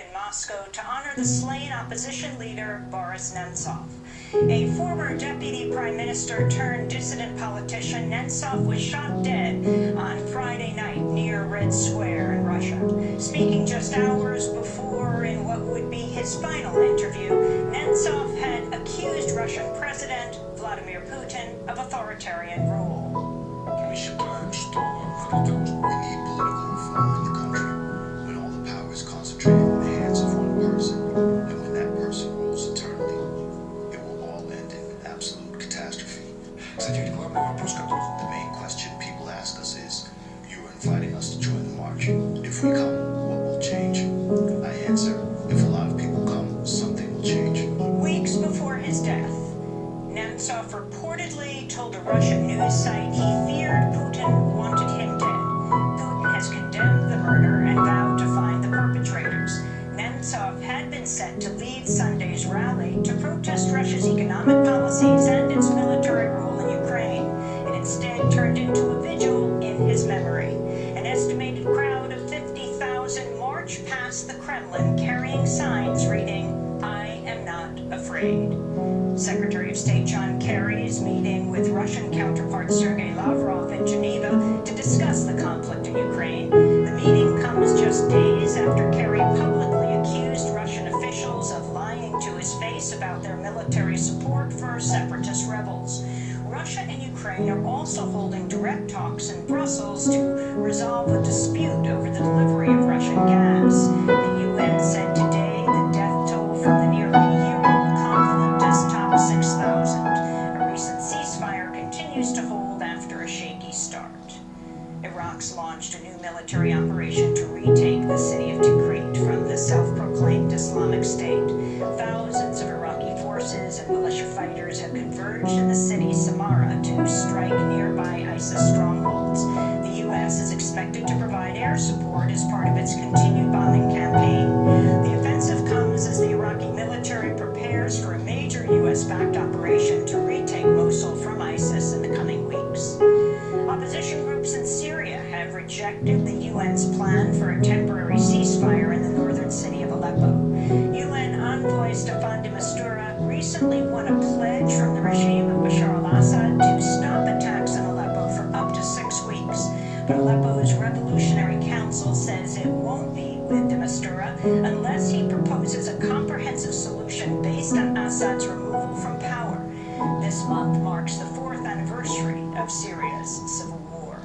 in Moscow to honor the slain opposition leader Boris Nemtsov. A former deputy prime minister turned dissident politician, Nemtsov was shot dead on Friday night near Red Square in Russia. Speaking just hours before in what would be his final interview, Nemtsov had accused Russian President Vladimir Putin of authoritarian rule. We need political reform in the country when all the power is concentrated in the hands of one person, and when that person rules eternally, it will all end in absolute catastrophe. The main question people ask us is, you are inviting us to join the march. If we come, what will change? I answer, if a lot of people come, something will change. Weeks before his death, Nemtsov reportedly told a Russian news site he feared Putin wanted him dead. Putin has condemned the murder and vowed to find the perpetrators. Nemtsov had been set to lead Sunday's rally to protest Russia's economic policies and its military rule in Ukraine. It instead turned into a vigil in his memory. An estimated crowd of 50,000 marched past the Kremlin carrying signs reading, "I am not afraid." Secretary of State John Kerry is meeting with Russian counterpart Sergei Lavrov in Geneva to discuss the conflict in Ukraine. The meeting comes just days after Kerry publicly accused Russian officials of lying to his face about their military support for separatist rebels. Russia and Ukraine are also holding direct talks in Brussels to resolve a dispute over the delivery of Russian gas. The UN said today the death toll from the nearly year-old conflict has topped 6,000. A recent ceasefire continues to hold after a shaky start. Iraq's launched a new military operation to retake the city of Tikrit from the self-proclaimed Islamic State. Thousands of Iraqi forces and militia fighters have converged in the city Samarra to strike nearby ISIS strongholds. The U.S. is expected to provide air support as part of its continued bombing campaign. The offensive comes as the Iraqi military prepares for a major U.S.-backed operation to retake Mosul from ISIS in the coming weeks. Opposition groups in Syria have rejected the UN's plan for a temporary ceasefire in the northern city of Aleppo. UN envoy Staffan de Mistura recently won a pledge from the regime of Bashar al-Assad to stop attacks in Aleppo for up to 6 weeks. But Aleppo's Revolutionary Council says it won't be with de Mistura unless he proposes a comprehensive solution based on Assad's removal from power. This month marks the 4th anniversary of Syria's civil war.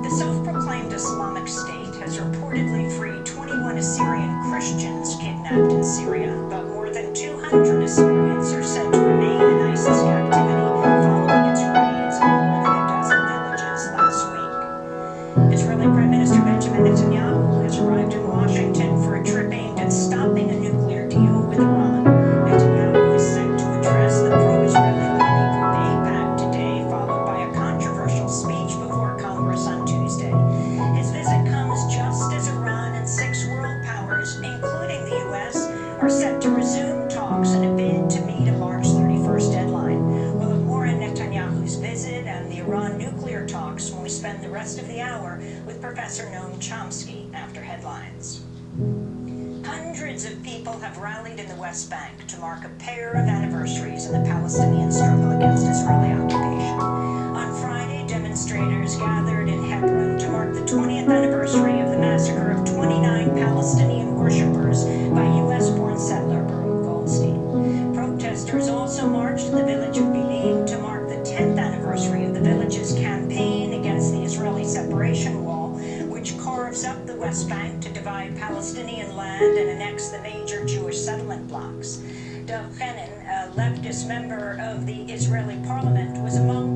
The self-proclaimed Islamic State has reportedly freed 21 Assyrian Christians kidnapped in Syria, but more than 200 Assyrians are said to remain in ISIS captivity following its raids on more than a dozen villages last week. Israeli Prime Minister Benjamin Netanyahu has arrived in Washington for a trip aimed at stopping a nuclear deal with Iran. Netanyahu is set to address the pro-Israeli lobby group AIPAC today, followed by a controversial speech before Congress on Tuesday. His visit comes just as Iran and 6 world powers, including the U.S., are set to resume talks in a bid to meet a March 31st deadline. We'll have more on Netanyahu's visit and the Iran nuclear talks when we spend the rest of the hour with Professor Noam Chomsky after headlines. Hundreds of people have rallied in the West Bank to mark a pair of anniversaries in the Palestinian struggle against Israeli occupation. On Friday, demonstrators gathered in Hebron to mark the 20th anniversary of the massacre of 29 Palestinian worshippers by U.S.-born settler Baruch Goldstein. Protesters also marched in the village of Bilim to mark the 10th anniversary of the village's campaign against the Israeli separation wall, which carves up the West Bank to divide Palestinian land and annex the major Jewish settlement blocks. Dov Chenin, a leftist member of the Israeli parliament, was among